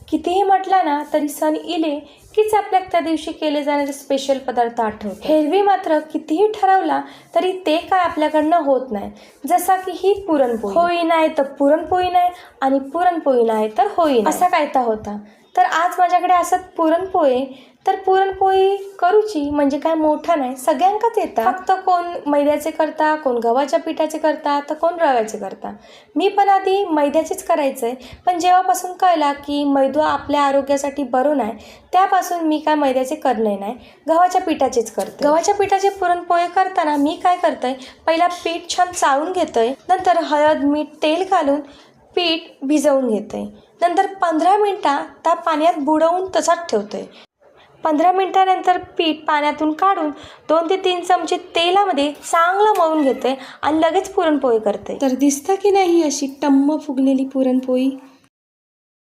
कितीही म्हटलं ना तरी सण इले कीच आपल्याला त्या दिवशी केले जाणारे स्पेशल पदार्थ आठवतात. एरवी मात्र कितीही ठरवला तरी ते काय आपल्याकडनं होत नाही. जसा की ही पुरणपोळी, होई नाही तर पुरणपोळी नाही आणि पुरणपोळी नाही तर होई नाही, असा काय होता. तर आज माझ्याकडे असत पुरणपोळी. तर पुरणपोळी करूची म्हणजे काय मोठं नाही, सगळ्यांकाच येतात. फक्त कोण मैद्याचे करता, कोण गव्हाच्या पिठाचे करता, तर कोण रव्याचे करता. मी पण आधी मैद्याचेच करायचंय, पण जेव्हापासून कळला की मैदा आपल्या आरोग्यासाठी बरं नाही, त्यापासून मी काय मैद्याचे करणे नाही, गव्हाच्या पिठाचेच करते. गव्हाच्या पिठाचे पुरणपोळी करताना मी काय करतोय, पहिला पीठ छान चाळून घेतोय, नंतर हळद मीठ तेल घालून पीठ भिजवून घेतोय, नंतर 15 मिनिटं त्या पाण्यात बुडवून तसाच ठेवतोय. 15 मिनिटानंतर पीठ पाण्यातून काढून 2 ते 3 चमचे तेलामध्ये चांगलं मळून घेतोय आणि लगेच पुरणपोळी करते. तर दिसतं की नाही अशी टम्म फुगलेली पुरणपोळी.